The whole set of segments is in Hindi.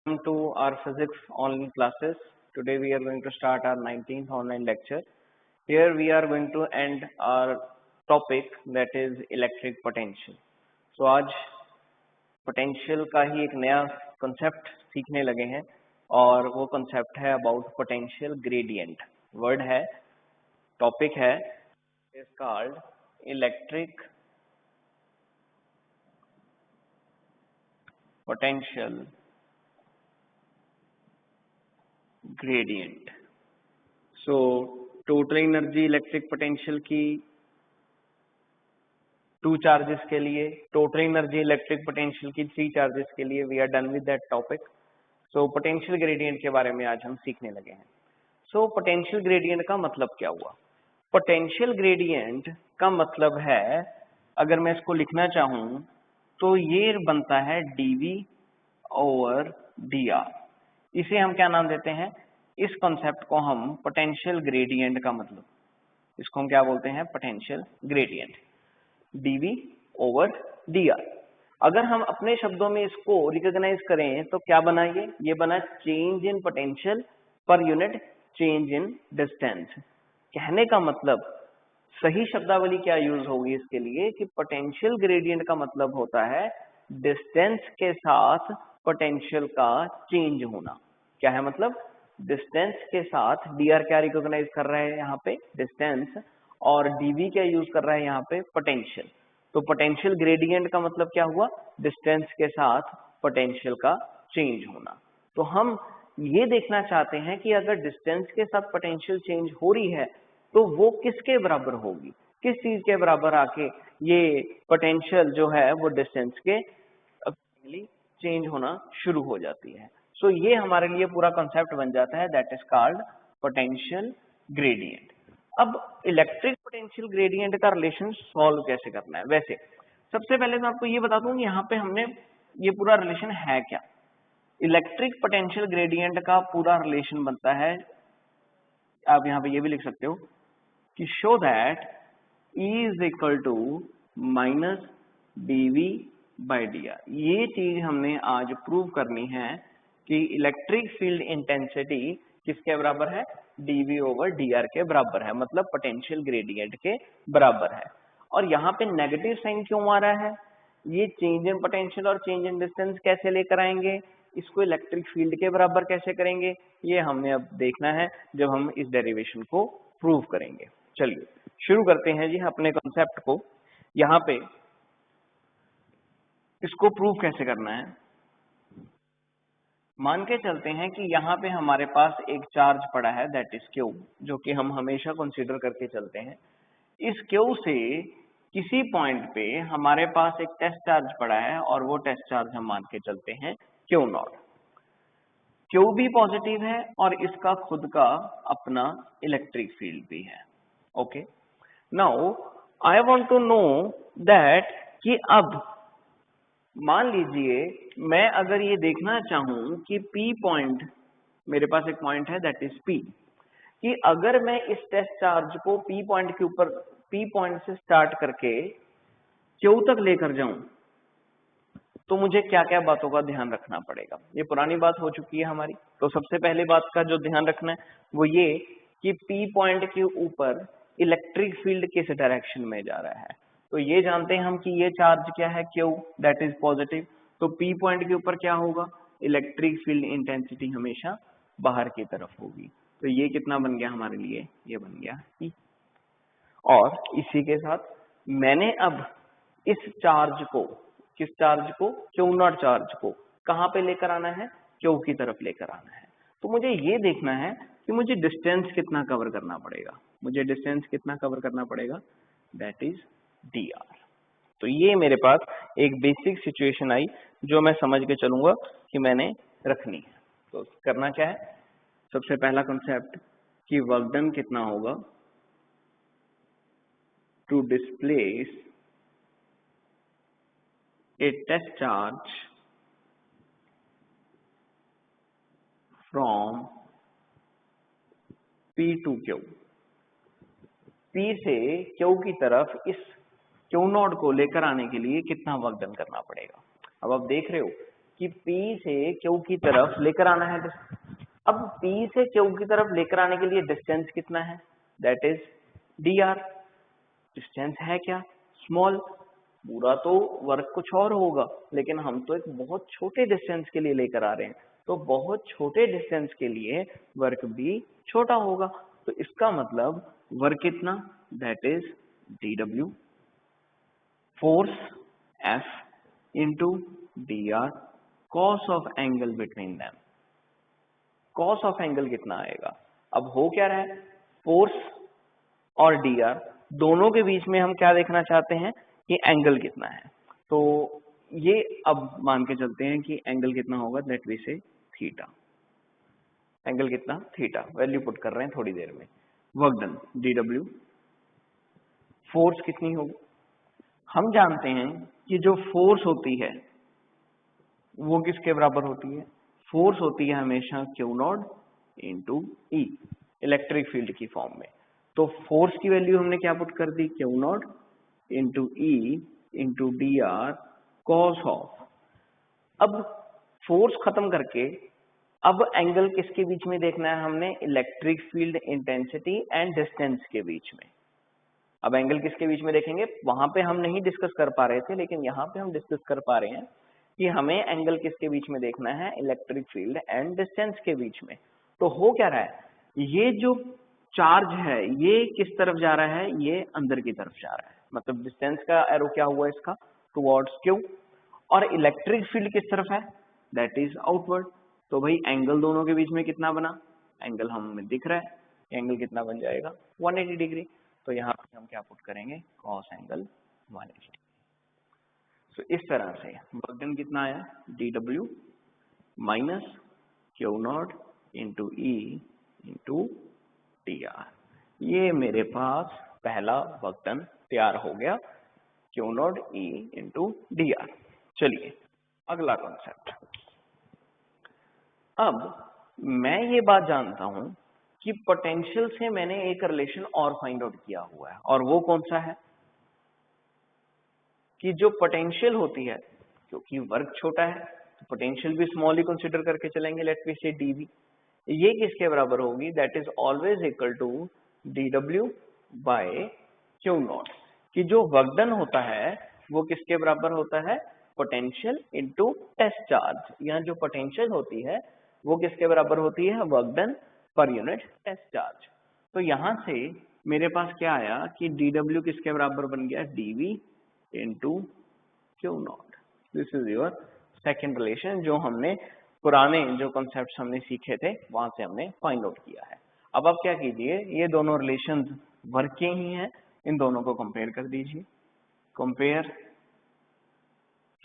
Welcome to our physics online classes. Today we are going to start our 19th online lecture. Here we are going to end our topic, that is electric potential. So आज potential का ही एक नया concept सीखने लगे हैं और वो concept है about potential gradient. Word है, topic है, is called electric potential gradient. So total energy electric potential की 2 charges के लिए, total energy electric potential की 3 charges के लिए, we are done with that topic. So potential gradient के बारे में आज हम सीखने लगे हैं. So potential gradient का मतलब क्या हुआ? Potential gradient का मतलब है, अगर मैं इसको लिखना चाहूँ तो ये बनता है dV over dr. इसे हम क्या नाम देते हैं? इस कॉन्सेप्ट को हम पोटेंशियल ग्रेडियंट का मतलब, इसको हम क्या बोलते हैं? Potential gradient, dV over dr. अगर हम अपने शब्दों में इसको रिकॉग्नाइज करें तो क्या बना ये बना change in potential per unit change in distance. कहने का मतलब, सही शब्दावली क्या यूज होगी इसके लिए कि पोटेंशियल ग्रेडियंट का मतलब होता है डिस्टेंस के साथ पोटेंशियल का चेंज होना. क्या है मतलब? डिस्टेंस के साथ dr क्या रिकॉग्नाइज कर रहा है यहाँ पे? डिस्टेंस. और dV क्या यूज कर रहा है यहाँ पे? पोटेंशियल. तो पोटेंशियल ग्रेडियंट का मतलब क्या हुआ? डिस्टेंस के साथ पोटेंशियल का चेंज होना. तो हम ये देखना चाहते हैं कि अगर डिस्टेंस के साथ पोटेंशियल चेंज हो रही है तो वो किसके बराबर होगी, किस चीज के बराबर आके ये पोटेंशियल जो है वो डिस्टेंस के चेंज होना शुरू हो जाती है. सो ये हमारे लिए पूरा कॉन्सेप्ट बन जाता है, that is called potential gradient. अब इलेक्ट्रिक पोटेंशियल ग्रेडियंट का रिलेशन सॉल्व कैसे करना है? वैसे सबसे पहले मैं आपको ये बता दूं यहाँ पे हमने ये पूरा रिलेशन है क्या. इलेक्ट्रिक पोटेंशियल ग्रेडियंट का पूरा रिलेशन बनता है, आप यहाँ पे ये भी लिख सकते हो कि show that E is equal to minus dV by dr. ये चीज हमने आज प्रूव करनी है कि इलेक्ट्रिक फील्ड इंटेंसिटी किसके बराबर है? dV ओवर dr के बराबर है, मतलब पोटेंशियल ग्रेडियंट के बराबर है. और यहाँ पे नेगेटिव साइन क्यों आ रहा है? ये चेंज इन पोटेंशियल और चेंज इन डिस्टेंस कैसे लेकर आएंगे, इसको इलेक्ट्रिक फील्ड के बराबर कैसे करेंगे, ये हमने अब देखना है जब हम इस डेरिवेशन को प्रूव करेंगे. चलिए शुरू करते हैं जी अपने कॉन्सेप्ट को. यहाँ पे इसको प्रूव कैसे करना है? मान के चलते हैं कि यहाँ पे हमारे पास एक चार्ज पड़ा है, दैट इज Q, जो कि हम हमेशा कंसीडर करके चलते हैं. इस Q से किसी पॉइंट पे हमारे पास एक टेस्ट चार्ज पड़ा है और वो टेस्ट चार्ज हम मान के चलते हैं Q0. Q भी पॉजिटिव है और इसका खुद का अपना इलेक्ट्रिक फील्ड भी है. Okay, now I want to know that कि अब मान लीजिए मैं अगर ये देखना चाहूं कि P पॉइंट, मेरे पास एक पॉइंट है दैट इज P, कि अगर मैं इस टेस्ट चार्ज को P पॉइंट के ऊपर, P पॉइंट से स्टार्ट करके Q तक लेकर जाऊं तो मुझे क्या क्या बातों का ध्यान रखना पड़ेगा. ये पुरानी बात हो चुकी है हमारी. तो सबसे पहले बात का जो ध्यान रखना है वो ये कि P पॉइंट के ऊपर इलेक्ट्रिक फील्ड किस डायरेक्शन में जा रहा है. तो ये जानते हैं हम कि ये चार्ज क्या है? Q, that is positive. तो P पॉइंट के ऊपर क्या होगा? इलेक्ट्रिक फील्ड इंटेंसिटी हमेशा बाहर की तरफ होगी. तो ये कितना बन गया हमारे लिए? ये बन गया E. और इसी के साथ मैंने अब इस चार्ज को, किस चार्ज को? Q0 चार्ज को कहाँ पे लेकर आना है? Q की तरफ लेकर आना है. तो मुझे ये देखना है कि मुझे डिस्टेंस कितना कवर करना पड़ेगा. मुझे डिस्टेंस कितना कवर करना पड़ेगा? That is dr. तो ये मेरे पास एक बेसिक सिचुएशन आई जो मैं समझ के चलूंगा कि मैंने रखनी है. तो करना क्या है? सबसे पहला कॉन्सेप्ट कि वर्क डन कितना होगा to displace a test charge from P to Q. P से Q की तरफ इस Q0 को लेकर आने के लिए कितना वर्क डन करना पड़ेगा. अब आप देख रहे हो कि P से Q की तरफ लेकर आना है। अब P से Q की तरफ लेकर आने के लिए डिस्टेंस कितना है, दैट इज dr। डिस्टेंस है क्या, स्मॉल। पूरा तो वर्क कुछ और होगा, लेकिन हम तो एक बहुत छोटे डिस्टेंस के लिए लेकर आ रहे हैं, तो बहुत छोटे डिस्टेंस के लिए वर्क भी छोटा होगा। तो इसका मतलब वर्क कितना, that is dw, force F into dr, cos of angle between them. Cos of angle कितना आएगा, अब हो क्या रहा है, फोर्स और dr दोनों के बीच में हम क्या देखना चाहते हैं कि एंगल कितना है। तो ये अब मान के चलते हैं कि एंगल कितना होगा, दैट वी से थीटा। एंगल कितना, थीटा, वैल्यू पुट कर रहे हैं थोड़ी देर में। वर्क डन dw, फोर्स कितनी होगी, हम जानते हैं कि जो फोर्स होती है वो किसके बराबर होती है, फोर्स होती है हमेशा Q not into E, electric field की फॉर्म में। तो फोर्स की वैल्यू हमने क्या पुट कर दी, Q not into E into D are cos of. अब फोर्स खत्म करके अब एंगल किसके बीच में देखना है हमने, electric field intensity and distance के बीच में। अब एंगल किसके बीच में देखेंगे, वहां पे हम नहीं डिस्कस कर पा रहे थे, लेकिन यहाँ पे हम डिस्कस कर पा रहे हैं कि हमें एंगल किसके बीच में देखना है, इलेक्ट्रिक फील्ड एंड डिस्टेंस के बीच में। तो हो क्या रहा है, ये जो चार्ज है ये किस तरफ जा रहा है, ये अंदर की तरफ जा रहा है, मतलब डिस्टेंस का एरो क्या हुआ इसका, टुवर्ड्स Q, और इलेक्ट्रिक फील्ड किस तरफ है, दैट इज आउटवर्ड। तो भाई एंगल दोनों के बीच में कितना बना, एंगल हमें दिख रहा है, एंगल कितना बन जाएगा 180 डिग्री। तो यहाँ पे हम क्या पुट करेंगे, कॉस एंगल 180। तो इस तरह से वर्क डन कितना आया, dw minus Q not into E into dr। ये मेरे पास पहला वर्क डन तैयार हो गया, Q naught E into dr। चलिए अगला कॉन्सेप्ट। अब मैं ये बात जानता हूं कि पोटेंशियल से मैंने एक रिलेशन और फाइंड आउट किया हुआ है, और वो कौन सा है कि जो पोटेंशियल होती है, क्योंकि वर्क छोटा है तो पोटेंशियल भी स्मॉल ही कंसीडर करके चलेंगे, लेट मी से dv। ये किसके बराबर होगी, that is always equal to dw by Q naught. कि जो वर्क डन होता है वो किसके बराबर होता है, पोटेंशियल इनटू टेस्ट चार्ज, या जो पोटेंशियल होती है वो किसके बराबर होती है, work done per unit test charge. तो यहां से मेरे पास क्या आया कि dw किसके बराबर बन गया, dv into Q not. This is your second relation, जो हमने पुराने जो कॉन्सेप्ट हमने सीखे थे वहां से हमने फाइंड आउट किया है। अब आप क्या कीजिए, ये दोनों रिलेशंस वर्क के ही हैं, इन दोनों को कंपेयर कर दीजिए। कंपेयर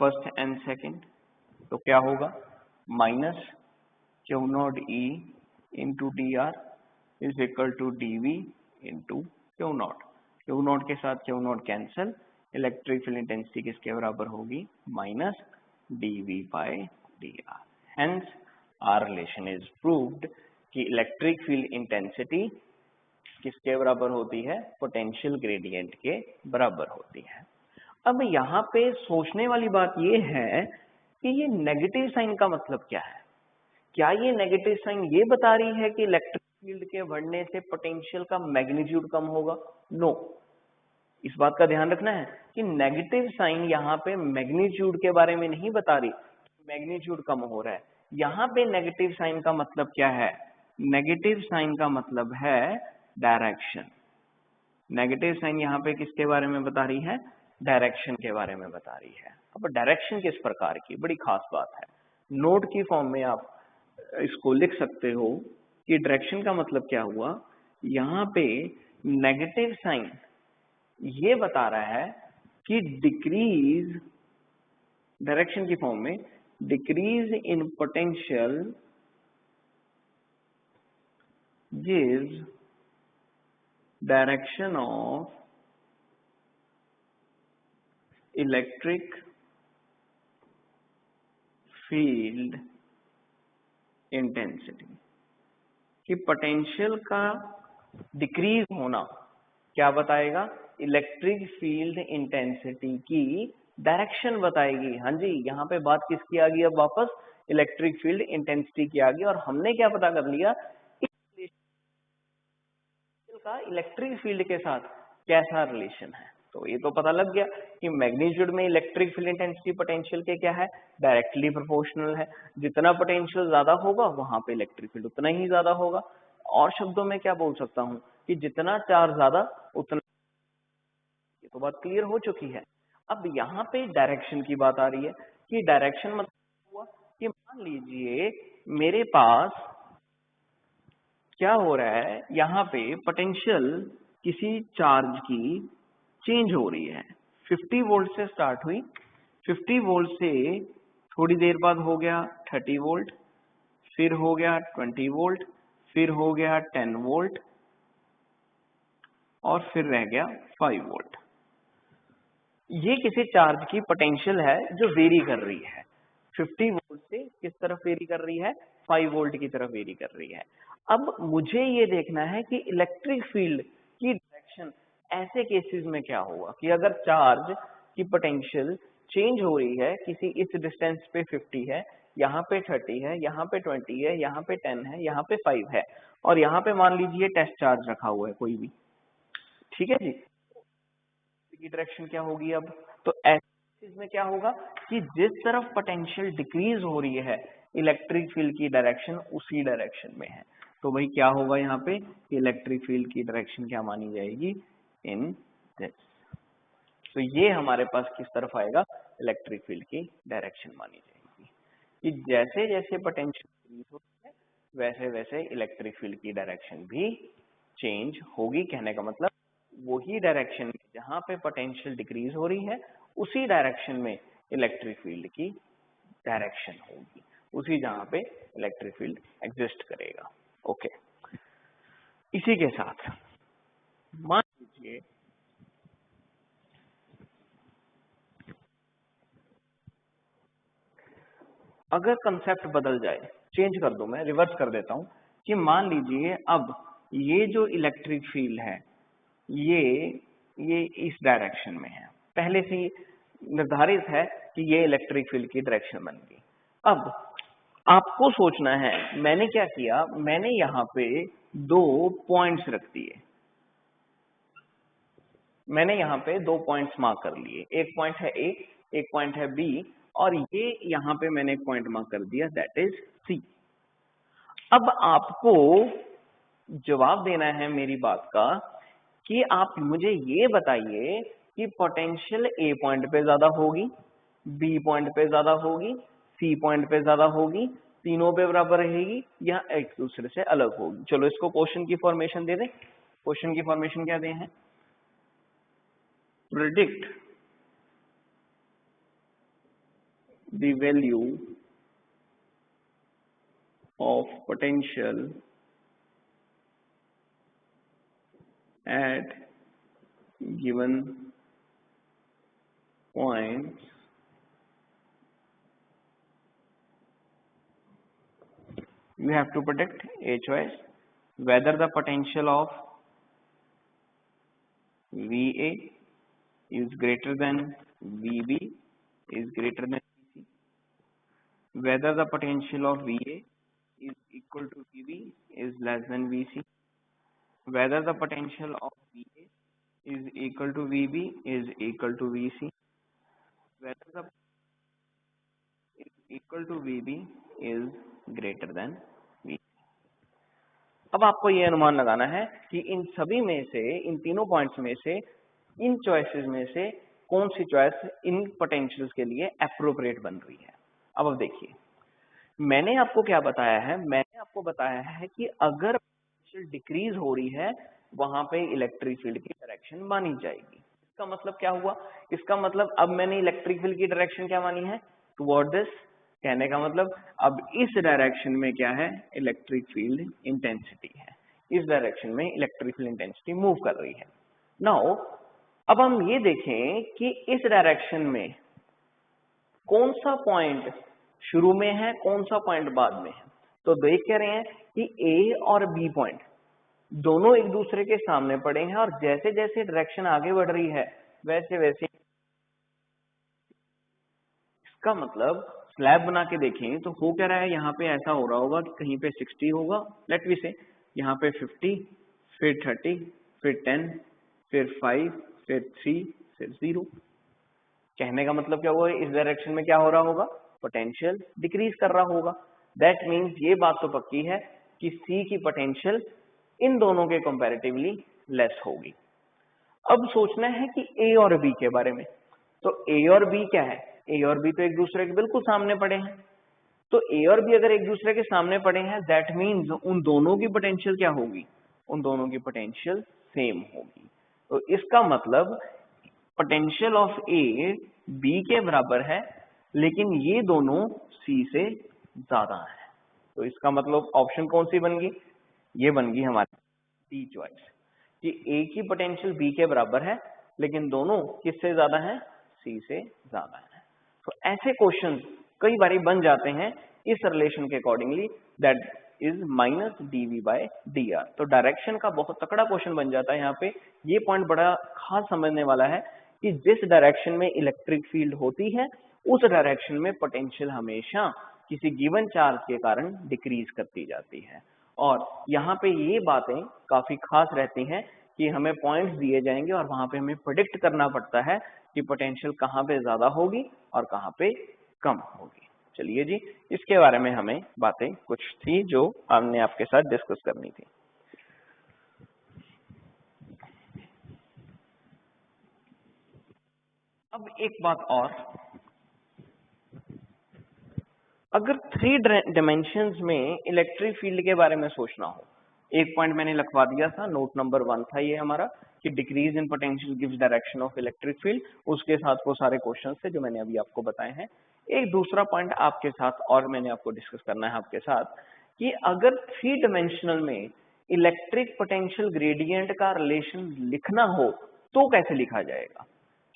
फर्स्ट एंड सेकेंड, तो क्या होगा, minus Q naught E into D R is equal to dv into Q naught. Q naught के साथ Q naught cancel, electric field intensity किसके बराबर होगी, minus dv by dr। Hence our relation is proved कि इलेक्ट्रिक फील्ड इंटेंसिटी किसके बराबर होती है, पोटेंशियल ग्रेडियंट के बराबर होती है। अब यहाँ पे सोचने वाली बात ये है कि ये नेगेटिव साइन का मतलब क्या है, क्या ये नेगेटिव साइन ये बता रही है कि इलेक्ट्रिक फील्ड के बढ़ने से पोटेंशियल का मैग्नीट्यूड कम होगा, नो। इस बात का ध्यान रखना है कि नेगेटिव साइन यहाँ पे मैग्नीट्यूड के बारे में नहीं बता रही, मैग्नीट्यूड कम हो रहा है। यहाँ पे नेगेटिव साइन का मतलब क्या है, नेगेटिव साइन का मतलब है डायरेक्शन। नेगेटिव साइन यहाँ पे किसके बारे में बता रही है, डायरेक्शन के बारे में बता रही है। अब डायरेक्शन किस प्रकार की, बड़ी खास बात है, नोट की फॉर्म में आप इसको लिख सकते हो कि डायरेक्शन का मतलब क्या हुआ। यहाँ पे नेगेटिव साइन ये बता रहा है कि डिक्रीज, डायरेक्शन की फॉर्म में decrease in potential gives direction of electric field intensity। कि पोटेंशियल का डिक्रीज होना क्या बताएगा, इलेक्ट्रिक फील्ड इंटेंसिटी की डायरेक्शन बताएगी। हाँ जी, यहाँ पे बात किसकी आ गई अब वापस, इलेक्ट्रिक फील्ड इंटेंसिटी की आ गई। और हमने क्या पता कर लिया, इस रिलेशन का इलेक्ट्रिक फील्ड के साथ कैसा रिलेशन है। तो ये तो पता लग गया कि मैग्नीट्यूड में इलेक्ट्रिक फील्ड इंटेंसिटी पोटेंशियल के क्या है, डायरेक्टली प्रोपोर्शनल है। जितना पोटेंशियल ज्यादा होगा वहां पे इलेक्ट्रिक फील्ड उतना ही ज्यादा होगा। और शब्दों में क्या बोल सकता हूँ कि जितना चार्ज ज्यादा उतना, ये तो बात क्लियर हो चुकी है। अब यहाँ पे डायरेक्शन की बात आ रही है कि डायरेक्शन मतलब हुआ कि मान लीजिए मेरे पास क्या हो रहा है, यहाँ पे पोटेंशियल किसी चार्ज की चेंज हो रही है। 50 वोल्ट से स्टार्ट हुई, 50 वोल्ट से थोड़ी देर बाद हो गया 30 वोल्ट, फिर हो गया 20 वोल्ट, फिर हो गया 10 वोल्ट और फिर रह गया 5 वोल्ट। ये किसी चार्ज की पोटेंशियल है जो वेरी कर रही है। 50 वोल्ट से किस तरफ वेरी कर रही है, 5 वोल्ट की तरफ वेरी कर रही है। अब मुझे ये देखना है कि इलेक्ट्रिक फील्ड की डायरेक्शन ऐसे केसेस में क्या होगा कि अगर चार्ज की पोटेंशियल चेंज हो रही है, किसी इस डिस्टेंस पे 50 है, यहाँ पे 30 है, यहाँ पे 20 है, यहाँ पे 10 है, यहाँ पे 5 है, और यहाँ पे मान लीजिए टेस्ट चार्ज रखा हुआ है कोई भी, ठीक है जी, की डायरेक्शन क्या होगी अब। तो ऐसे में क्या होगा कि जिस तरफ पोटेंशियल डिक्रीज हो रही है इलेक्ट्रिक फील्ड की डायरेक्शन उसी डायरेक्शन में है। तो भाई क्या होगा यहाँ पे, इलेक्ट्रिक फील्ड की डायरेक्शन क्या मानी जाएगी, इन दिस। तो ये हमारे पास किस तरफ आएगा, इलेक्ट्रिक फील्ड की डायरेक्शन मानी जाएगी कि जैसे जैसे पोटेंशियल डिक्रीज होती है वैसे वैसे इलेक्ट्रिक फील्ड की डायरेक्शन भी चेंज होगी। कहने का मतलब वही डायरेक्शन में जहां पे पोटेंशियल डिक्रीज हो रही है उसी डायरेक्शन में इलेक्ट्रिक फील्ड की डायरेक्शन होगी, उसी जहां पे इलेक्ट्रिक फील्ड एग्जिस्ट करेगा। ओके, इसी के साथ मान लीजिए अगर कंसेप्ट बदल जाए, चेंज कर दो, मैं रिवर्स कर देता हूं कि मान लीजिए अब ये जो इलेक्ट्रिक फील्ड है ये इस डायरेक्शन में है, पहले से ही निर्धारित है कि ये इलेक्ट्रिक फील्ड की डायरेक्शन बन गई। अब आपको सोचना है, मैंने क्या किया, मैंने यहाँ पे 2 पॉइंट्स रख दिए, मैंने यहाँ पे 2 पॉइंट्स मार्क कर लिए, एक पॉइंट है ए, एक पॉइंट है बी, और ये यहाँ पे मैंने एक पॉइंट मार्क कर दिया दैट इज सी। अब आपको जवाब देना है मेरी बात का कि आप मुझे ये बताइए कि पोटेंशियल ए पॉइंट पे ज्यादा होगी, बी पॉइंट पे ज्यादा होगी, सी पॉइंट पे ज्यादा होगी, तीनों पे बराबर रहेगी या एक दूसरे से अलग होगी। चलो इसको क्वेश्चन की फॉर्मेशन दे दें। क्वेश्चन की फॉर्मेशन क्या दे हैं, predict the value of potential at given points you have to predict a choice whether the potential of VA is greater than VB is greater than VC, whether the potential of VA is equal to VB is less than VC, whether the potential of VA is equal to VB is equal to VC, whether the is equal to VB is greater than VC। अब आपको ये अनुमान लगाना है कि इन सभी में से, इन तीनों पॉइंट्स में से, इन चॉइसेस में से कौन सी चॉइस इन पोटेंशियल्स के लिए एप्रोप्रिएट बन रही है। अब देखिए, मैंने आपको क्या बताया है, मैंने आपको बताया है कि अगर पोटेंशियल डिक्रीज हो रही है वहां पे इलेक्ट्रिक फील्ड की डायरेक्शन मानी जाएगी। इसका मतलब क्या हुआ, इसका मतलब अब मैंने इलेक्ट्रिक फील्ड की डायरेक्शन क्या मानी है, टुवर्ड दिस। कहने का मतलब अब इस डायरेक्शन में क्या है, इलेक्ट्रिक फील्ड इंटेंसिटी है, इस डायरेक्शन में इलेक्ट्रिक फील्ड इंटेंसिटी मूव कर रही है। नाउ अब हम ये देखें कि इस डायरेक्शन में कौन सा पॉइंट शुरू में है, कौन सा पॉइंट बाद में है। तो देख कह रहे हैं कि ए और बी पॉइंट दोनों एक दूसरे के सामने पड़े हैं और जैसे जैसे डायरेक्शन आगे बढ़ रही है वैसे वैसे इसका मतलब स्लैब बना के देखें तो हो क्या रहा है, यहाँ पे ऐसा हो रहा होगा कि कहीं पे 60 होगा, लेट वी से यहाँ पे 50, फिर 30, फिर 10, फिर 5, फिर 3, फिर 0। कहने का मतलब क्या हुआ, इस डायरेक्शन में क्या हो रहा होगा, पोटेंशियल डिक्रीज कर रहा होगा। दैट मीन्स ये बात तो पक्की है कि सी की पोटेंशियल इन दोनों के कंपैरेटिवली लेस होगी। अब सोचना है कि ए और बी के बारे में। तो ए और बी क्या है, ए और बी तो एक दूसरे के बिल्कुल सामने पड़े हैं। तो ए और बी अगर एक दूसरे के सामने पड़े हैं, दैट मीन्स उन दोनों की पोटेंशियल क्या होगी, उन दोनों की पोटेंशियल सेम होगी। तो इसका मतलब पोटेंशियल ऑफ ए बी के बराबर है, लेकिन ये दोनों सी से ज्यादा है। तो इसका मतलब ऑप्शन कौन सी बन गई, ये बन गई हमारी डी चॉइस, कि ए की पोटेंशियल बी के बराबर है लेकिन दोनों किससे ज्यादा है, सी से ज्यादा है। तो ऐसे क्वेश्चन कई बार बन जाते हैं इस रिलेशन के accordingly, that is minus DV by D R. तो डायरेक्शन का बहुत तकड़ा क्वेश्चन बन जाता है यहाँ पे। ये पॉइंट बड़ा खास समझने वाला है कि जिस डायरेक्शन में इलेक्ट्रिक फील्ड होती है उस डायरेक्शन में पोटेंशियल हमेशा किसी गिवन चार्ज के कारण डिक्रीज करती जाती है। और यहाँ पे ये बातें काफी खास रहती हैं कि हमें पॉइंट्स दिए जाएंगे और वहां पे हमें प्रेडिक्ट करना पड़ता है कि पोटेंशियल कहाँ पे ज्यादा होगी और कहाँ पे कम होगी। चलिए जी, इसके बारे में हमें बातें कुछ थी जो हमने आपके साथ डिस्कस करनी थी। अब एक बात और, अगर 3 डायमेंशंस में इलेक्ट्रिक फील्ड के बारे में सोचना हो, एक पॉइंट मैंने लिखवा दिया था, नोट नंबर 1 था ये हमारा, कि decrease in potential gives direction of electric field. उसके साथ वो सारे क्वेश्चंस थे जो मैंने अभी आपको बताए हैं। एक दूसरा पॉइंट आपके साथ और मैंने आपको डिस्कस करना है आपके साथ, कि अगर 3 डायमेंशनल में इलेक्ट्रिक पोटेंशियल ग्रेडियंट का रिलेशन लिखना हो तो कैसे लिखा जाएगा।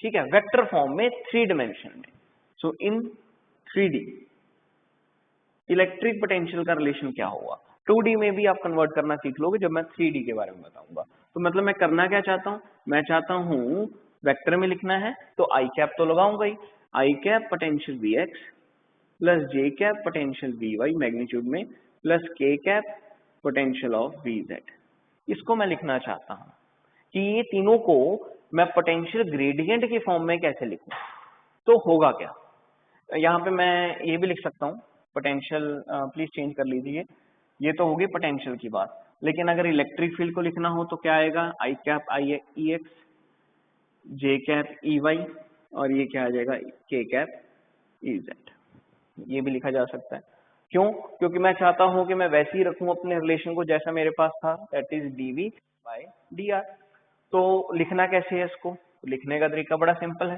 ठीक है, वेक्टर फॉर्म में 3 डायमेंशन में। सो इन 3D इलेक्ट्रिक पोटेंशियल का रिलेशन क्या होगा। 2D में भी आप कन्वर्ट करना सीख लोगे जब मैं 3D के बारे में बताऊंगा। तो मतलब मैं करना क्या चाहता हूं, मैं चाहता हूं वेक्टर में लिखना है तो आई कैप तो लगाऊंगा ही, I cap potential V X plus J cap potential V Y magnitude में plus K cap potential of V Z. इसको मैं लिखना चाहता हूं कि ये तीनों को मैं पोटेंशियल ग्रेडियंट के फॉर्म में कैसे लिखूं। तो होगा क्या, यहाँ पे मैं ये भी लिख सकता हूँ पोटेंशियल, प्लीज चेंज कर लीजिए, ये तो होगी पोटेंशियल की बात। लेकिन अगर इलेक्ट्रिक फील्ड को लिखना हो तो क्या आएगा, आई कैप आई ई एक्स, जे कैप ई वाई, और ये क्या आ जाएगा, के कैप ई जेड। ये भी लिखा जा सकता है। क्यों, क्योंकि मैं चाहता हूं कि मैं वैसे ही रखूं अपने रिलेशन को जैसा मेरे पास था, that is D V by D R. तो लिखना कैसे है इसको, लिखने का तरीका बड़ा सिंपल है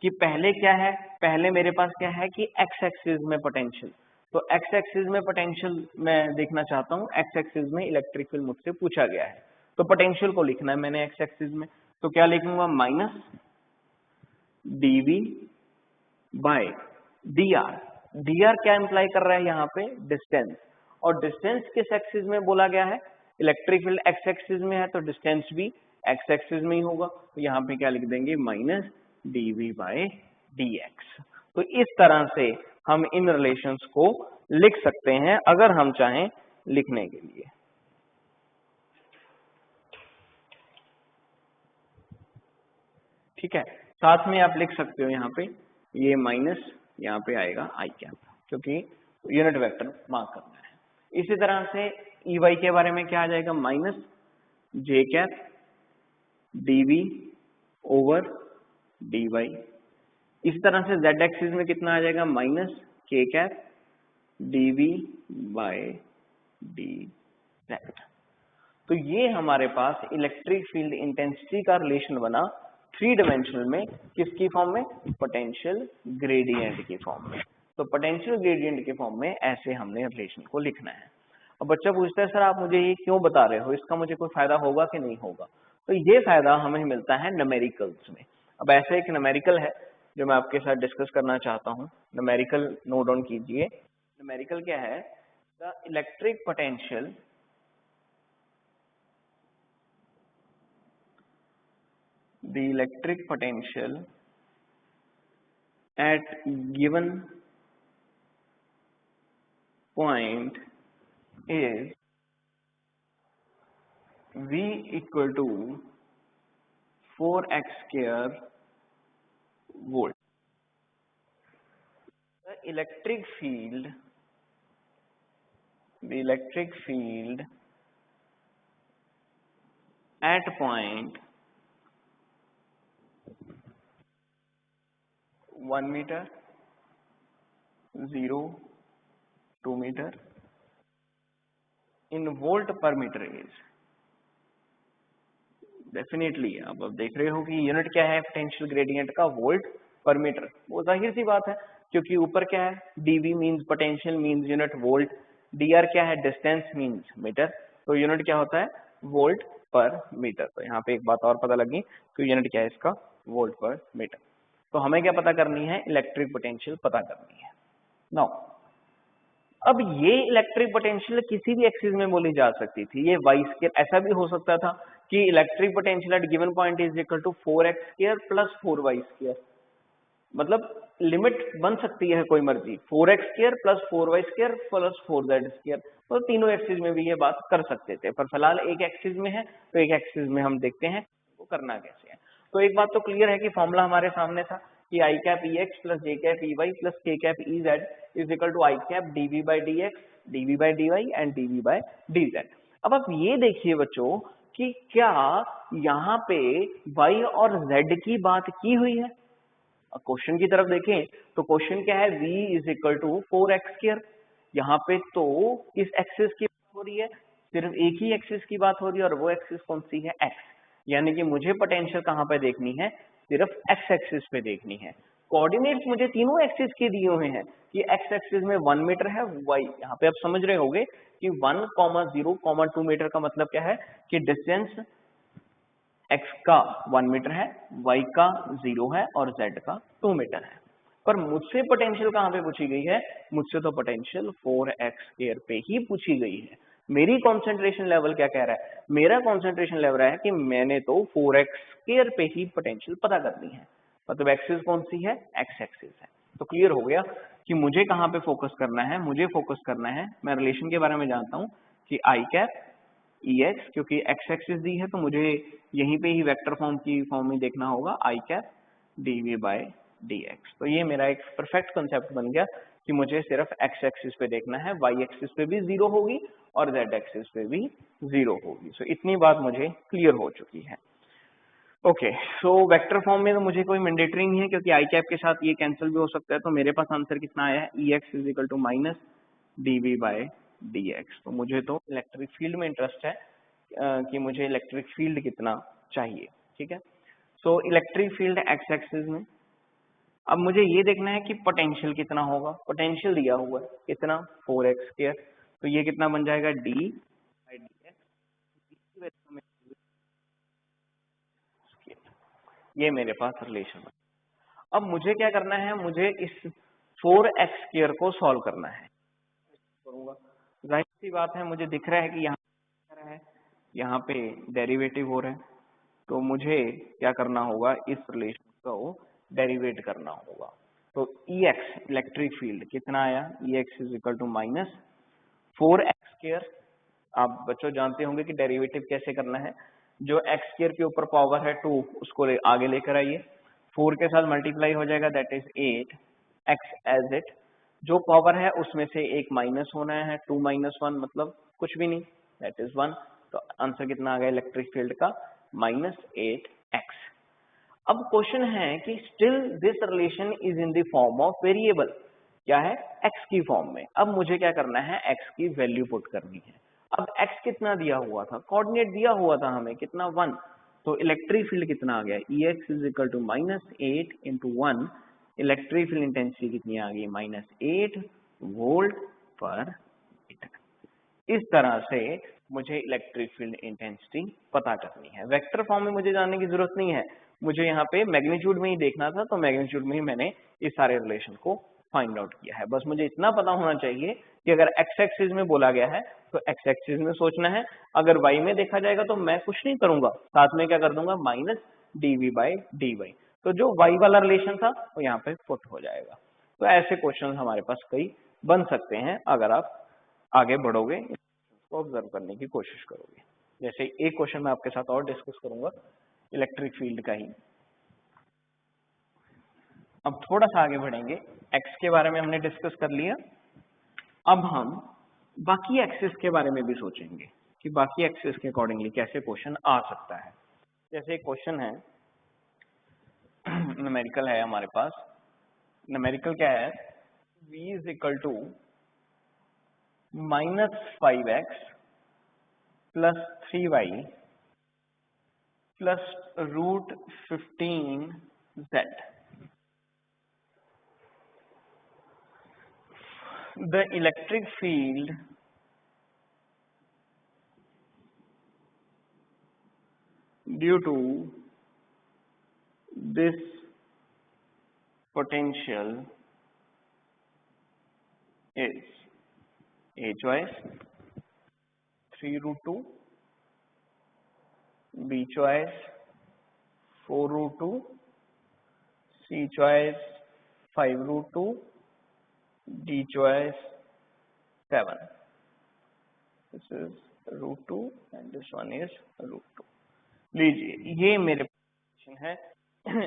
कि पहले क्या है, पहले मेरे पास क्या है कि एक्स एक्सिस में पोटेंशियल, तो एक्स एक्सिस में पोटेंशियल मैं देखना चाहता हूँ, एक्स एक्सिस में इलेक्ट्रिक फील्ड मुझसे पूछा गया है तो पोटेंशियल को लिखना है मैंने एक्स एक्सिस में। तो क्या लिखूंगा, minus DV by D R. डी आर क्या इंप्लाई कर रहा है यहाँ पे, डिस्टेंस, और डिस्टेंस किस एक्सिस में बोला गया है, इलेक्ट्रिक फील्ड एक्स एक्सिस में है तो डिस्टेंस भी एक्स एक्सिस में ही होगा। तो यहाँ पे क्या लिख देंगे, minus DV by D x. तो इस तरह से हम इन रिलेशंस को लिख सकते हैं अगर हम चाहें लिखने के लिए। ठीक है, साथ में आप लिख सकते हो यहाँ पे ये माइनस, यहाँ पे आएगा आई कैप, क्योंकि यूनिट वेक्टर मार्क करना है। इसी तरह से ई वाई के बारे में क्या आ जाएगा, minus J cap d v over d y. इस तरह से जेड एक्सिस में कितना आ जाएगा, माइनस के cap DV by D Z. तो ये हमारे पास इलेक्ट्रिक फील्ड इंटेंसिटी का रिलेशन बना 3 डायमेंशनल में, किसकी फॉर्म में, पोटेंशियल ग्रेडियंट की फॉर्म में। तो पोटेंशियल ग्रेडियंट के फॉर्म में ऐसे हमने रिलेशन को लिखना है। अब बच्चा पूछता है सर आप मुझे ये क्यों बता रहे हो, इसका मुझे कोई फायदा होगा कि नहीं होगा। तो ये फायदा हमें मिलता है न्यूमेरिकल्स में। अब ऐसे एक न्यूमेरिकल है जो मैं आपके साथ डिस्कस करना चाहता हूँ। न्यूमेरिकल नोट डाउन कीजिए। न्यूमेरिकल क्या है, the electric potential the electric potential at given point is V equal to 4x square volt. The electric field at point 1 meter, 0, 2 meter in volt per meter is definitely अब देख रहे हो कि यूनिट क्या है पोटेंशियल ग्रेडियंट का, वोल्ट पर मीटर। वो जाहिर सी बात है क्योंकि ऊपर क्या है, dV means potential means unit volt, dr क्या है, डिस्टेंस मींस मीटर, तो यूनिट क्या होता है, वोल्ट पर मीटर। तो यहाँ पे एक बात और पता लगी कि यूनिट क्या है इसका, वोल्ट पर मीटर। तो हमें क्या पता करनी है, इलेक्ट्रिक पोटेंशियल पता करनी है। नाउ अब ये इलेक्ट्रिक पोटेंशियल किसी भी एक्सिस में बोली जा सकती थी, ये वाई स्क्वायर, ऐसा भी हो सकता था कि electric potential at given point is equal to 4x square plus 4y square, मतलब लिमिट बन सकती है कोई मर्जी, 4x square plus 4y square plus 4z square, तो तीनों एक्सिस में भी ये बात कर सकते थे, पर फिलहाल एक एक्सिस में है तो एक एक्सिस में हम देखते हैं वो करना कैसे है। तो एक बात तो क्लियर है कि फॉर्मूला हमारे सामने था कि I cap E X plus J cap E Y plus K cap E Z is equal to I cap D V by D X, D V by D Y and D V by D Z. अब आप ये देखिए बच्चों कि क्या यहाँ पे y और z की बात की हुई है। क्वेश्चन की तरफ देखें तो क्वेश्चन क्या है, v is equal to 4x square, यहाँ पे तो किस एक्सिस की बात हो रही है, सिर्फ एक ही एक्सिस की बात हो रही है और वो एक्सिस कौन सी है, x, यानी कि मुझे पोटेंशियल कहाँ पे देखनी है, सिर्फ x एक्सिस पे देखनी है। कोऑर्डिनेट्स मुझे तीनों एक्सिस के दिए हुए हैं कि x एक्सिस में 1 मीटर है, y यहाँ पे आप समझ रहे होंगे कि 1, 0, 2 मीटर का मतलब क्या है कि डिस्टेंस x का 1 मीटर है, y का 0 है और z का 2 मीटर है। पर मुझसे पोटेंशियल कहाँ पे पूछी गई है, मुझसे तो पोटेंशियल 4x स्क्वायर पे ही पूछी गई है। मेरी कंसंट्रेशन लेवल क्या कह रहा है, मेरा कंसंट्रेशन लेवल है कि मैंने तो 4x स्क्वायर पे ही पोटेंशियल पता करनी है, मतलब एक्सिस कौन सी है, x एक्सिस है। तो क्लियर हो गया कि मुझे कहाँ पे फोकस करना है, मुझे फोकस करना है, मैं रिलेशन के बारे में जानता हूँ कि आई कैप ई एक्स, क्योंकि x एक्सिस दी है तो मुझे यहीं पे ही वेक्टर फॉर्म में देखना होगा, I cap DV by D x. तो ये मेरा एक परफेक्ट कंसेप्ट बन गया कि मुझे सिर्फ x एक्सिस पे देखना है, y एक्सिस पे भी 0 होगी और z एक्सिस पे भी 0 होगी। सो इतनी बात मुझे क्लियर हो चुकी है। ओके, सो वेक्टर फॉर्म में तो मुझे कोई मैंडेटरी नहीं है क्योंकि आई कैप के साथ ये कैंसिल भी हो सकता है, तो मेरे पास आंसर कितना आया है, E x is equal to minus DV by D x. तो मुझे तो इलेक्ट्रिक फील्ड में इंटरेस्ट है कि मुझे इलेक्ट्रिक फील्ड कितना चाहिए, ठीक है। So electric field x axis में, अब मुझे ये देखना है कि पोटेंशियल कितना होगा, पोटेंशियल दिया हुआ है कितना, 4x स्क्वायर, तो ये कितना बन जाएगा, d बाई डी एक्स, ये मेरे पास रिलेशन है। अब मुझे क्या करना है, मुझे इस 4x स्क्वायर को सॉल्व करना है, करूंगा, जाहिर सी बात है मुझे दिख रहा है कि यहाँ पे डेरिवेटिव हो रहा है, तो मुझे क्या करना होगा, इस रिलेशन को डेरिवेट करना होगा। तो Ex इलेक्ट्रिक फील्ड कितना आया, Ex is equal to minus 4x square. आप बच्चों जानते होंगे कि डेरिवेटिव कैसे करना है, जो x स्क्वायर के ऊपर पावर है 2 उसको आगे लेकर आइए, 4 के साथ मल्टीप्लाई हो जाएगा, that is 8 x as it, जो पावर है उसमें से एक माइनस होना है, 2 माइनस 1 मतलब कुछ भी नहीं, दैट इज 1। तो आंसर कितना आ गया इलेक्ट्रिक फील्ड का, -8x। अब क्वेश्चन है कि still this relation is in the form of variable, क्या है, x की फॉर्म में। अब मुझे क्या करना है, x की वैल्यू पुट करनी है। अब x कितना दिया हुआ था, कोऑर्डिनेट दिया हुआ था हमें कितना, 1, तो इलेक्ट्रिक फील्ड कितना आ गया, Ex is equal to -8 into 1, electric field intensity कितनी आ गई, -8 वोल्ट पर मीटर। इस तरह से मुझे इलेक्ट्रिक फील्ड इंटेंसिटी पता करनी है। वेक्टर फॉर्म में मुझे जानने की जरूरत नहीं है, मुझे यहाँ पे मैग्नीट्यूड में ही देखना था, तो मैग्नीट्यूड में ही मैंने इस सारे रिलेशन को फाइंड आउट किया है। बस मुझे इतना पता होना चाहिए कि अगर x एक्सिस में बोला गया है तो x एक्सिस में सोचना है, अगर y में देखा जाएगा तो मैं कुछ नहीं करूंगा, साथ में क्या कर दूंगा, माइनस dv बाई dy, तो जो y वाला रिलेशन था वो यहाँ पे पुट हो जाएगा। तो ऐसे क्वेश्चन हमारे पास कई बन सकते हैं अगर आप आगे बढ़ोगे, इसको ऑब्जर्व करने की कोशिश करोगे। जैसे एक क्वेश्चन मैं आपके साथ और डिस्कस करूंगा इलेक्ट्रिक फील्ड का ही। अब थोड़ा सा आगे बढ़ेंगे, एक्स के बारे में हमने डिस्कस कर लिया, अब हम बाकी एक्सिस के बारे में भी सोचेंगे कि बाकी एक्सिस के अकॉर्डिंगली कैसे क्वेश्चन आ सकता है। जैसे एक क्वेश्चन है, न्यूमेरिकल है हमारे पास, न्यूमेरिकल क्या है, v is equal to -5x plus 3y plus √15z। The electric field due to this potential is A choice 3√2, B choice 4√2, C choice 5√2, D choice 7. This is √2 and this one is √2. लीजिए ये मेरे क्वेश्चन है।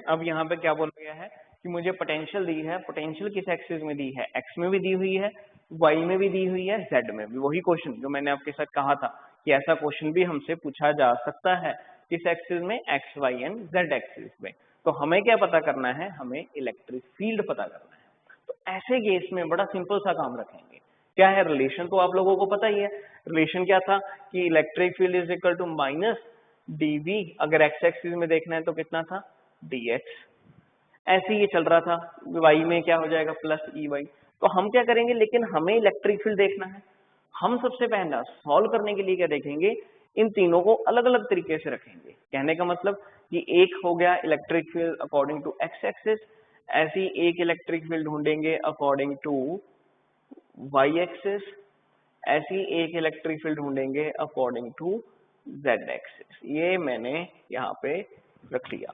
अब यहाँ पे क्या बोला गया है कि मुझे पोटेंशियल दी है, पोटेंशियल किस एक्सिस में दी है, एक्स में भी दी हुई है, वाई में भी दी हुई है, जेड में भी। वही क्वेश्चन जो मैंने आपके साथ कहा था कि ऐसा क्वेश्चन भी हमसे पूछा जा सकता है, किस एक्सिस में, X Y and Z axis में। तो हमें क्या पता करना है, हमें इलेक्ट्रिक फील्ड पता करना है। तो ऐसे केस में बड़ा सिंपल सा काम रखेंगे। क्या है रिलेशन, तो आप लोगों को पता ही है रिलेशन क्या था कि electric field is equal to minus dv, अगर x एक्सिस में देखना है तो कितना था dx। ऐसे ये चल रहा था, y में क्या हो जाएगा प्लस ey। तो हम क्या करेंगे, लेकिन हमें इलेक्ट्रिक फील्ड देखना है। हम सबसे पहला सॉल्व करने के लिए क्या देखेंगे, इन तीनों को अलग अलग तरीके से रखेंगे। कहने का मतलब कि एक हो गया electric field according to x axis, ऐसी एक इलेक्ट्रिक फील्ड ढूंढेंगे अकॉर्डिंग टू y एक्सिस, ऐसी एक इलेक्ट्रिक फील्ड ढूंढेंगे अकॉर्डिंग टू z एक्सिस। ये मैंने यहाँ पे रख लिया।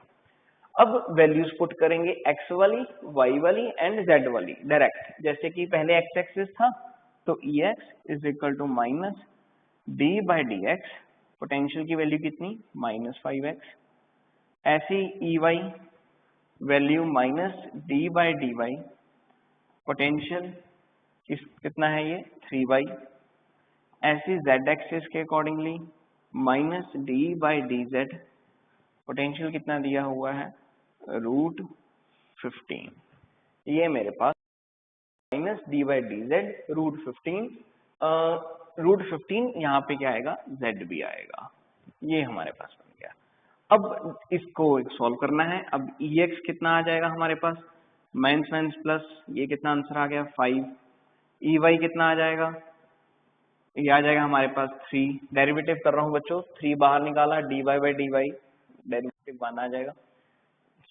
अब वैल्यूज पुट करेंगे x वाली, y वाली एंड z वाली डायरेक्ट। जैसे कि पहले x एक्सिस था तो ex is equal to minus D by D X, potential की वैल्यू कितनी -5x। ऐसी ey value minus D by D y, potential कितना है ये 3y। ऐसी z एक्सिस के accordingly minus D by D z, potential कितना दिया हुआ है √15। ये मेरे पास minus D by D z √15, √15 यहाँ पे क्या आएगा z भी आएगा। ये हमारे पास बन गया। अब इसको सॉल्व करना है। अब ex कितना आ जाएगा हमारे पास, माइनस माइनस प्लस, ये कितना आंसर आ गया 5। ey कितना आ जाएगा, ये आ जाएगा हमारे पास 3। डेरिवेटिव कर रहा हूँ बच्चों, 3 बाहर निकाला, dy by D Y, derivative 1 आ जाएगा,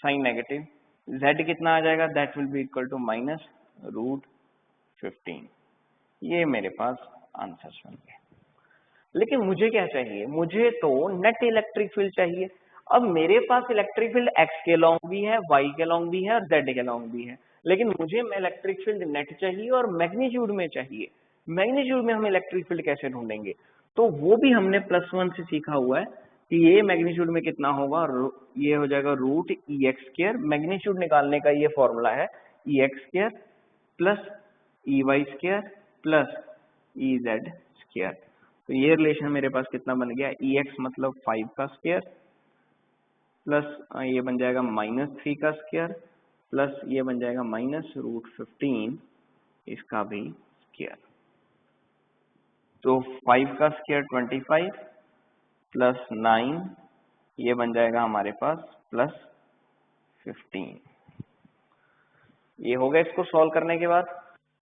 साइन नेगेटिव। z कितना आ जाएगा, that will be equal to minus √15। ये मेरे पास आंसर बन गए। लेकिन मुझे क्या चाहिए, मुझे तो नेट इलेक्ट्रिक फील्ड चाहिए। अब मेरे पास इलेक्ट्रिक फील्ड x के लॉन्ग भी है, y के लॉन्ग भी है और z के लॉन्ग भी है, लेकिन मुझे इलेक्ट्रिक फील्ड नेट चाहिए और मैग्नीट्यूड में चाहिए। मैग्नीट्यूड में हम इलेक्ट्रिक फील्ड कैसे ढूंढेंगे, तो वो भी हमने +1 से सीखा हुआ है कि ये मैग्नीट्यूड में कितना होगा, ये हो जाएगा √ex²। मैग्नीट्यूड निकालने का ये फॉर्मूला है ex² plus ey² plus ez²। तो ये रिलेशन मेरे पास कितना बन गया, ex मतलब 5 का स्क्वायर प्लस ये बन जाएगा -3 का स्क्वायर प्लस ये बन जाएगा माइनस √15 इसका भी स्क्वायर। तो 5 का स्क्वायर 25 प्लस 9 ये बन जाएगा हमारे पास प्लस 15। ये हो गया इसको सॉल्व करने के बाद।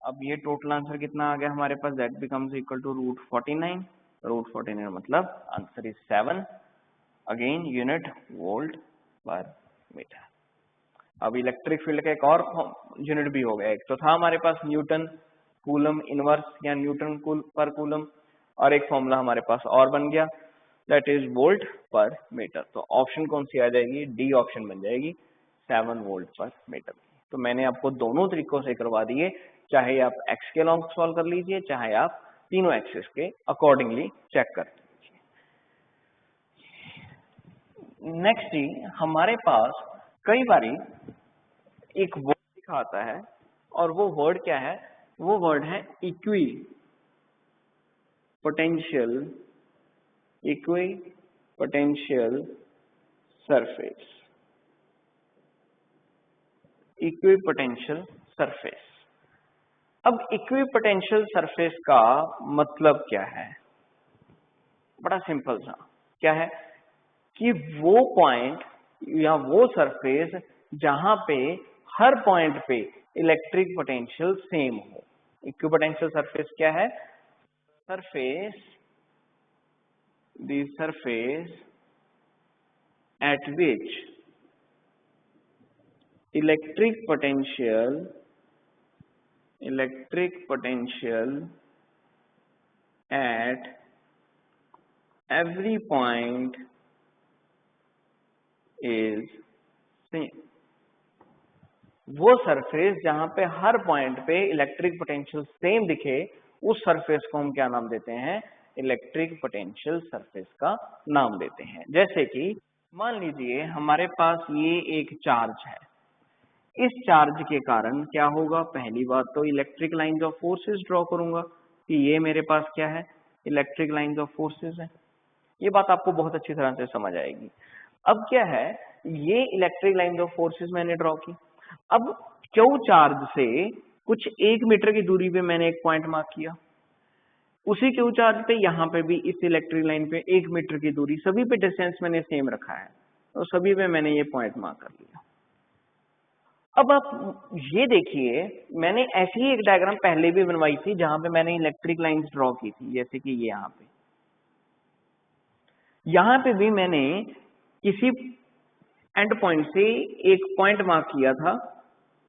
अब ये टोटल आंसर कितना आ गया हमारे पास, z बिकम्स इक्वल टू √49। √49 मतलब answer is 7, again unit volt पर मीटर। अब इलेक्ट्रिक फील्ड का एक और यूनिट भी हो गया, एक तो था हमारे पास न्यूटन कूलम इनवर्स या न्यूटन पर कूलम, और एक फॉर्मूला हमारे पास और बन गया दैट इज वोल्ट पर मीटर। तो ऑप्शन कौन सी आ जाएगी, डी ऑप्शन बन जाएगी 7 वोल्ट पर मीटर। तो मैंने आपको दोनों तरीकों से करवा दिए, चाहे आप x के लॉन्ग सॉल्व कर लीजिए, चाहे आप तीनों एक्सिस के अकॉर्डिंगली चेक कर लीजिए। नेक्स्ट ही हमारे पास कई बारी एक वर्ड दिखाता है और वो वर्ड क्या है, वो वर्ड है equi potential surface. Equipotential surface. अब इक्विपोटेंशियल सरफेस का मतलब क्या है? बड़ा सिंपल सा, क्या है कि वो पॉइंट या वो सरफेस जहां पे हर पॉइंट पे इलेक्ट्रिक पोटेंशियल सेम हो। इक्विपोटेंशियल सरफेस क्या है? the surface at which electric potential at every point is same। वो सरफेस जहां पे हर पॉइंट पे इलेक्ट्रिक पोटेंशियल सेम दिखे, उस सरफेस को हम क्या नाम देते हैं? इलेक्ट्रिक पोटेंशियल सरफेस का नाम देते हैं। जैसे कि मान लीजिए हमारे पास ये एक चार्ज है, इस चार्ज के कारण क्या होगा? पहली बात तो electric lines of forces draw करूंगा कि ये मेरे पास क्या है? इलेक्ट्रिक लाइंस ऑफ फोर्सेस है। ये बात आपको बहुत अच्छी तरह से समझ आएगी। अब क्या है, ये इलेक्ट्रिक लाइंस ऑफ फोर्सेस मैंने ड्रॉ की। अब क्यू चार्ज से कुछ 1 मीटर की दूरी पे मैंने एक पॉइंट मार्क किया, उसी क्यू चार्ज पे यहाँ पे भी इस इलेक्ट्रिक लाइन पे 1 मीटर की दूरी, सभी पे डिस्टेंस मैंने सेम रखा है, तो सभी पे मैंने ये पॉइंट मार्क कर लिया। अब आप ये देखिए, मैंने ऐसी ही एक डायग्राम पहले भी बनवाई थी जहां पे मैंने इलेक्ट्रिक लाइंस ड्रॉ की थी, जैसे कि ये यहाँ पे भी मैंने किसी एंड पॉइंट से एक पॉइंट मार्क किया था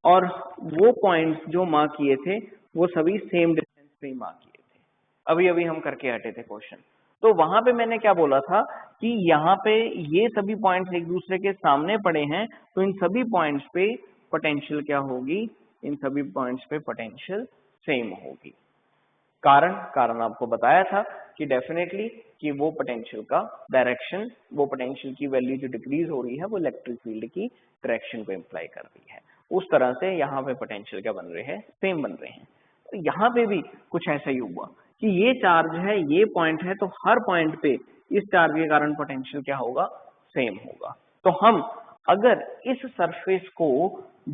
और वो पॉइंट्स जो मार्क किए थे वो सभी सेम डिस्टेंस पे ही मार्क किए थे। अभी अभी हम करके हटे थे क्वेश्चन, तो वहां पे मैंने क्या बोला था कि यहाँ पे ये सभी पॉइंट्स एक दूसरे के सामने पड़े हैं, तो इन सभी पॉइंट्स पे पोटेंशियल क्या होगी? इन सभी पॉइंट्स पे पोटेंशियल सेम होगी। कारण आपको बताया था कि डेफिनेटली कि वो पोटेंशियल का डायरेक्शन, वो पोटेंशियल की वैल्यू जो डिक्रीज हो रही है वो इलेक्ट्रिक फील्ड की डायरेक्शन को इम्प्लाई कर रही है। उस तरह से यहाँ पे पोटेंशियल क्या बन रहे हैं? सेम बन रहे हैं। तो यहाँ पे भी कुछ ऐसा ही हुआ कि ये चार्ज है, ये पॉइंट है, तो हर पॉइंट पे इस चार्ज के कारण पोटेंशियल क्या होगा? सेम होगा। तो हम अगर इस सरफेस को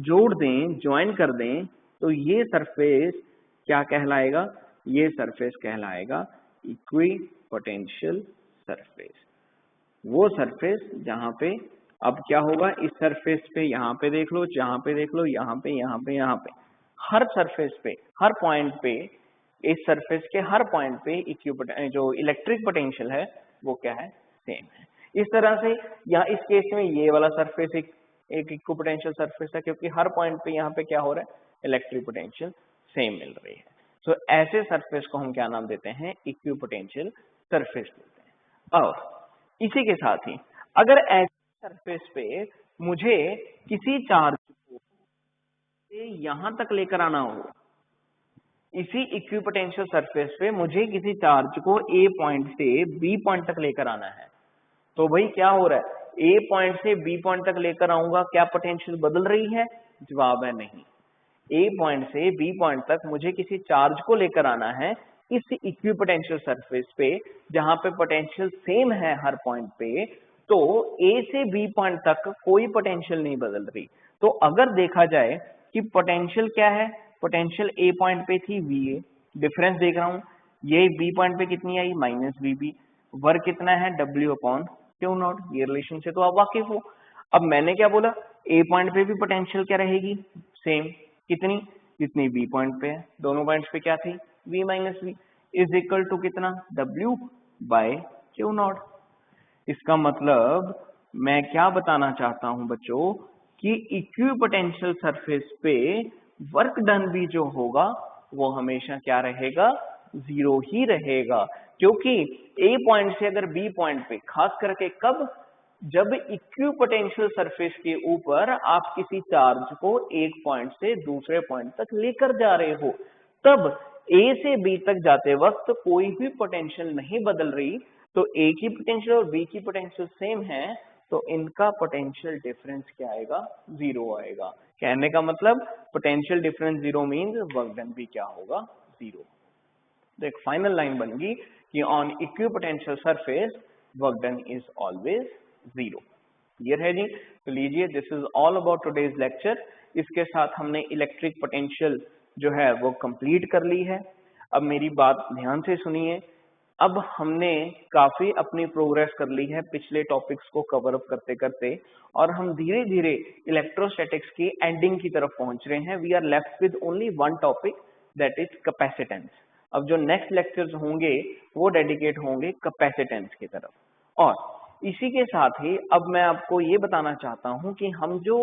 जोड़ दें, ज्वाइन कर दें, तो ये सरफेस क्या कहलाएगा? ये सरफेस कहलाएगा इक्विपोटेंशियल सरफेस। वो सरफेस जहां पे अब क्या होगा, इस सरफेस पे यहाँ पे देख लो, जहां पे देख लो, यहाँ पे, यहाँ पे, यहाँ पे, हर सरफेस पे, हर पॉइंट पे, इस सरफेस के हर पॉइंट पे जो इलेक्ट्रिक पोटेंशियल है वो क्या है? सेम है। इस तरह से यहाँ इस केस में ये वाला सरफेस एक इक्विपोटेंशियल सरफेस है, क्योंकि हर पॉइंट पे यहाँ पे क्या हो रहा है? इलेक्ट्रिक पोटेंशियल सेम मिल रही है। तो ऐसे सरफेस को हम क्या नाम देते हैं? इक्विपोटेंशियल सरफेस देते हैं। और इसी के साथ ही अगर ऐसे सरफेस पे मुझे किसी चार्ज को यहां तक लेकर आना हो, इसी इक्विपोटेंशियल सरफेस पे मुझे किसी चार्ज को ए पॉइंट से बी पॉइंट तक लेकर आना है, तो भाई क्या हो रहा है? ए पॉइंट से बी पॉइंट तक लेकर आऊंगा, क्या पोटेंशियल बदल रही है? जवाब है नहीं। ए पॉइंट से बी पॉइंट तक मुझे किसी चार्ज को लेकर आना है इस इक्विपोटेंशियल सरफेस पे जहां पे पोटेंशियल सेम है हर पॉइंट पे, तो ए से बी पॉइंट तक कोई पोटेंशियल नहीं बदल रही। तो अगर देखा जाए कि पोटेंशियल क्या है, पोटेंशियल ए पॉइंट पे थी वी ए, डिफरेंस देख रहा हूं, ये बी पॉइंट पे कितनी आई? Minus V B. वर्क कितना है? W upon Q not. ये रिलेशन से तो आप वाकिफ हो। अब मैंने क्या बोला? ए पॉइंट पे भी पोटेंशियल क्या रहेगी? सेम। कितनी? जितनी बी पॉइंट पे है। दोनों पॉइंट्स पे क्या थी? v minus V is equal to कितना? W by Q naught. इसका मतलब मैं क्या बताना चाहता हूं बच्चों कि इक्विपोटेंशियल सरफेस पे वर्क डन भी जो होगा वो हमेशा क्या रहेगा? 0 ही रहेगा, क्योंकि ए पॉइंट से अगर बी पॉइंट पे, खास करके कब? जब इक्विपोटेंशियल सरफेस के ऊपर आप किसी चार्ज को एक पॉइंट से दूसरे पॉइंट तक लेकर जा रहे हो, तब ए से बी तक जाते वक्त कोई भी पोटेंशियल नहीं बदल रही, तो ए की पोटेंशियल और बी की पोटेंशियल सेम है, तो इनका पोटेंशियल डिफरेंस क्या आएगा? जीरो आएगा। कहने का मतलब potential difference zero means work done भी क्या होगा? जीरो। तो एक फाइनल लाइन बन गई कि on equipotential surface work done is always zero. Clear है जी? तो लीजिए, this is all about today's lecture. इसके साथ हमने इलेक्ट्रिक पोटेंशियल जो है वो कंप्लीट कर ली है। अब मेरी बात ध्यान से सुनिए। अब हमने काफी अपनी प्रोग्रेस कर ली है पिछले टॉपिक्स को कवर अप करते करते, और हम धीरे धीरे इलेक्ट्रोस्टैटिक्स की एंडिंग की तरफ पहुंच रहे हैं। We are left with only one topic, that is capacitance. अब जो नेक्स्ट लेक्चर्स होंगे वो डेडिकेट होंगे कैपेसिटेंस की तरफ। और इसी के साथ ही अब मैं आपको ये बताना चाहता हूं कि हम जो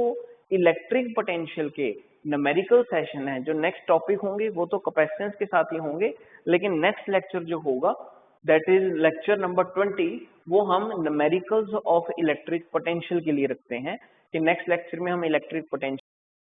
इलेक्ट्रिक पोटेंशियल के न्यूमेरिकल सेशन है, जो नेक्स्ट टॉपिक होंगे वो तो कैपेसिटेंस के साथ ही होंगे, लेकिन नेक्स्ट लेक्चर जो होगा दैट इज लेक्चर नंबर 20, वो हम न्यूमेरिकल्स ऑफ इलेक्ट्रिक पोटेंशियल के लिए रखते हैं कि नेक्स्ट लेक्चर में हम इलेक्ट्रिक पोटेंशियल